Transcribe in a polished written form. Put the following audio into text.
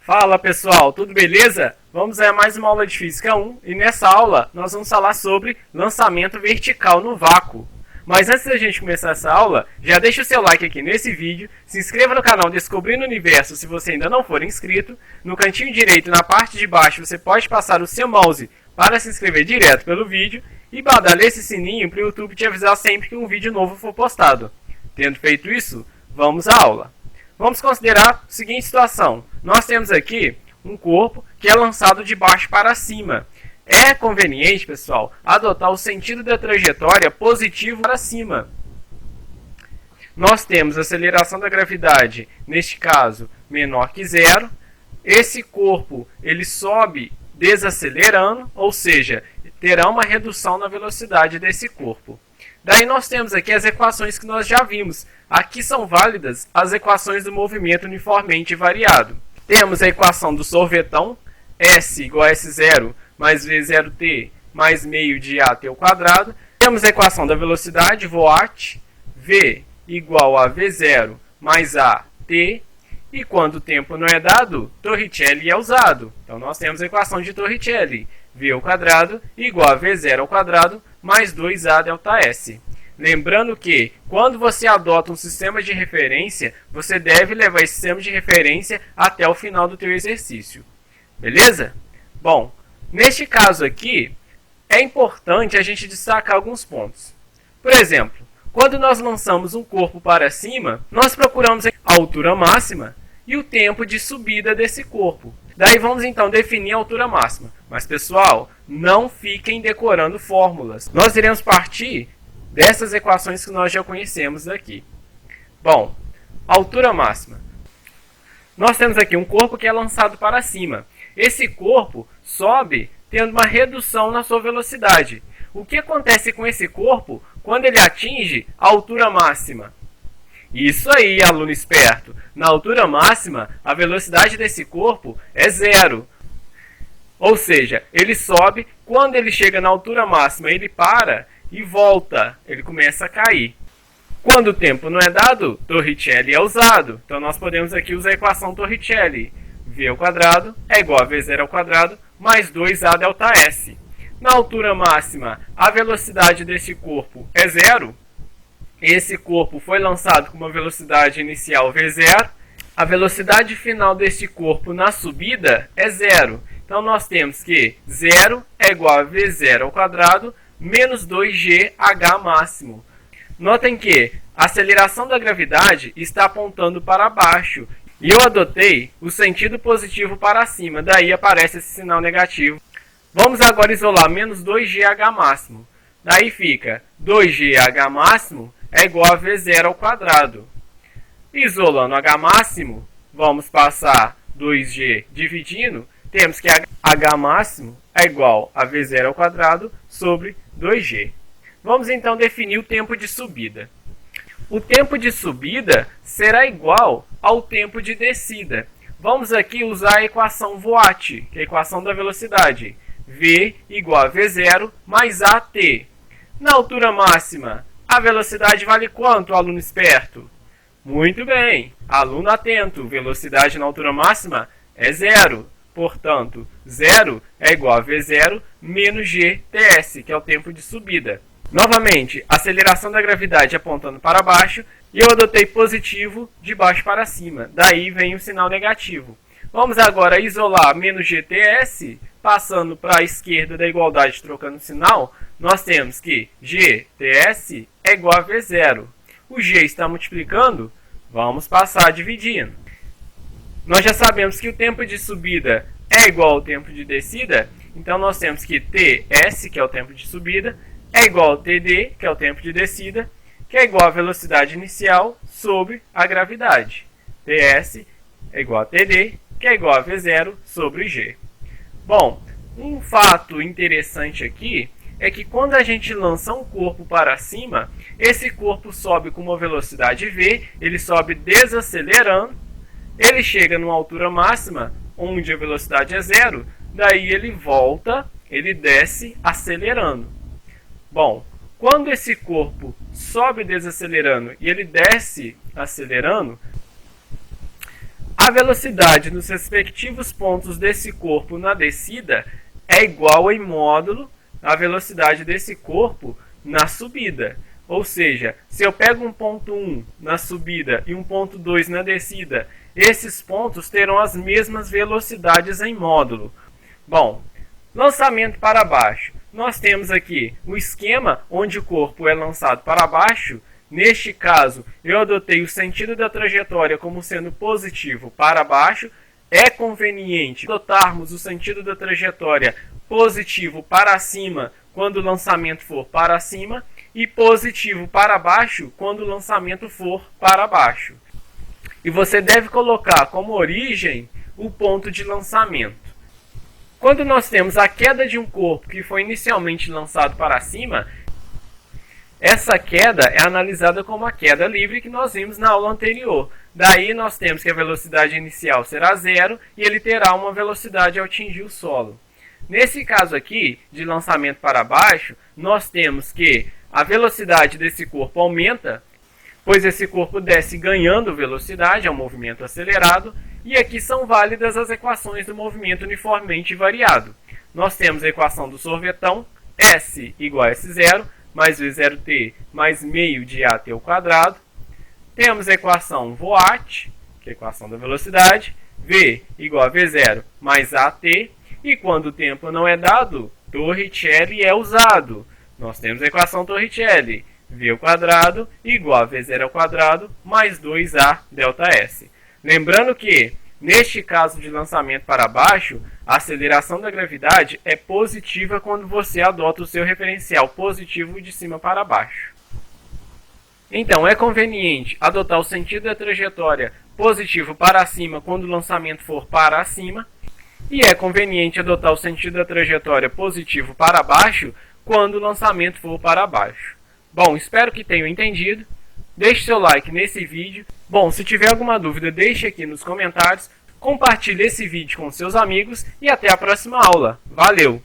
Fala pessoal, tudo beleza? Vamos a mais uma aula de Física 1 e nessa aula nós vamos falar sobre lançamento vertical no vácuo. Mas antes da gente começar essa aula, já deixa o seu like aqui nesse vídeo, se inscreva no canal Descobrindo o Universo se você ainda não for inscrito, no cantinho direito na parte de baixo você pode passar o seu mouse para se inscrever direto pelo vídeo e badalhe esse sininho para o YouTube te avisar sempre que um vídeo novo for postado. Tendo feito isso, vamos à aula. Vamos considerar a seguinte situação. Nós temos aqui um corpo que é lançado de baixo para cima. É conveniente, pessoal, adotar o sentido da trajetória positivo para cima. Nós temos a aceleração da gravidade, neste caso, menor que zero. Esse corpo ele sobe desacelerando, ou seja, terá uma redução na velocidade desse corpo. Daí nós temos aqui as equações que nós já vimos. Aqui são válidas as equações do movimento uniformemente variado. Temos a equação do sorvetão, S igual a S0 mais V0t mais meio de AT ao quadrado. Temos a equação da velocidade, voat, V igual a V0 mais AT. E quando o tempo não é dado, Torricelli é usado. Então nós temos a equação de Torricelli, V ao quadrado igual a V0 ao quadrado mais 2A delta S. Lembrando que, quando você adota um sistema de referência, você deve levar esse sistema de referência até o final do teu exercício. Beleza? Bom, neste caso aqui, é importante a gente destacar alguns pontos. Por exemplo, quando nós lançamos um corpo para cima, nós procuramos a altura máxima e o tempo de subida desse corpo. Daí vamos então definir a altura máxima. Mas pessoal, não fiquem decorando fórmulas. Nós iremos partir dessas equações que nós já conhecemos aqui. Bom, altura máxima. Nós temos aqui um corpo que é lançado para cima. Esse corpo sobe tendo uma redução na sua velocidade. O que acontece com esse corpo quando ele atinge a altura máxima? Isso aí, aluno esperto. Na altura máxima, a velocidade desse corpo é zero. Ou seja, ele sobe, quando ele chega na altura máxima, ele para e volta. Ele começa a cair. Quando o tempo não é dado, Torricelli é usado. Então nós podemos aqui usar a equação Torricelli. V ao quadrado é igual a V0 ao quadrado mais 2A delta S. Na altura máxima, a velocidade desse corpo é zero. Esse corpo foi lançado com uma velocidade inicial V0. A velocidade final deste corpo na subida é zero. Então nós temos que 0 é igual a V0 ao quadrado menos 2gh máximo. Notem que a aceleração da gravidade está apontando para baixo. E eu adotei o sentido positivo para cima. Daí aparece esse sinal negativo. Vamos agora isolar menos 2gh máximo. Daí fica 2gh máximo é igual a V0 ao quadrado. Isolando h máximo, vamos passar 2g dividindo. Temos que h máximo é igual a V0 ao quadrado sobre 2g. Vamos então definir o tempo de subida. O tempo de subida será igual ao tempo de descida. Vamos aqui usar a equação voat, que é a equação da velocidade. V igual a V0 mais AT. Na altura máxima, a velocidade vale quanto, aluno esperto? Muito bem, aluno atento, velocidade na altura máxima é zero. Portanto, 0 é igual a V0 menos GTS, que é o tempo de subida. Novamente, aceleração da gravidade apontando para baixo e eu adotei positivo de baixo para cima. Daí vem o sinal negativo. Vamos agora isolar menos GTS, passando para a esquerda da igualdade trocando sinal. Nós temos que GTS é igual a V0. O G está multiplicando, vamos passar dividindo. Nós já sabemos que o tempo de subida é igual ao tempo de descida, então nós temos que TS, que é o tempo de subida, é igual a TD, que é o tempo de descida, que é igual à velocidade inicial sobre a gravidade. TS é igual a TD, que é igual a V0 sobre G. Bom, um fato interessante aqui é que quando a gente lança um corpo para cima, esse corpo sobe com uma velocidade V, ele sobe desacelerando, ele chega numa altura máxima, onde a velocidade é zero, daí ele volta, ele desce acelerando. Bom, quando esse corpo sobe desacelerando e ele desce acelerando, A velocidade nos respectivos pontos desse corpo na descida é igual em módulo à velocidade desse corpo na subida. Ou seja, se eu pego um ponto 1 na subida e um ponto 2 na descida, esses pontos terão as mesmas velocidades em módulo. Bom, lançamento para baixo. Nós temos aqui o esquema onde o corpo é lançado para baixo. Neste caso, eu adotei o sentido da trajetória como sendo positivo para baixo. É conveniente adotarmos o sentido da trajetória positivo para cima quando o lançamento for para cima e positivo para baixo quando o lançamento for para baixo. E você deve colocar como origem o ponto de lançamento. Quando nós temos a queda de um corpo que foi inicialmente lançado para cima, essa queda é analisada como a queda livre que nós vimos na aula anterior. Daí nós temos que a velocidade inicial será zero e ele terá uma velocidade ao atingir o solo. Nesse caso aqui, de lançamento para baixo, nós temos que a velocidade desse corpo aumenta, pois esse corpo desce ganhando velocidade, é um movimento acelerado, e aqui são válidas as equações do movimento uniformemente variado. Nós temos a equação do sorvetão, S igual a S0, mais V0t mais meio de AT ao quadrado. Temos a equação Voat, que é a equação da velocidade, V igual a V0 mais AT, e quando o tempo não é dado, Torricelli é usado. Nós temos a equação Torricelli, V ao quadrado igual a V0 ao quadrado mais 2A delta S. Lembrando que, neste caso de lançamento para baixo, a aceleração da gravidade é positiva quando você adota o seu referencial positivo de cima para baixo. Então, é conveniente adotar o sentido da trajetória positivo para cima quando o lançamento for para cima, e é conveniente adotar o sentido da trajetória positivo para baixo quando o lançamento for para baixo. Bom, espero que tenham entendido. Deixe seu like nesse vídeo. Bom, se tiver alguma dúvida, deixe aqui nos comentários. Compartilhe esse vídeo com seus amigos e até a próxima aula. Valeu!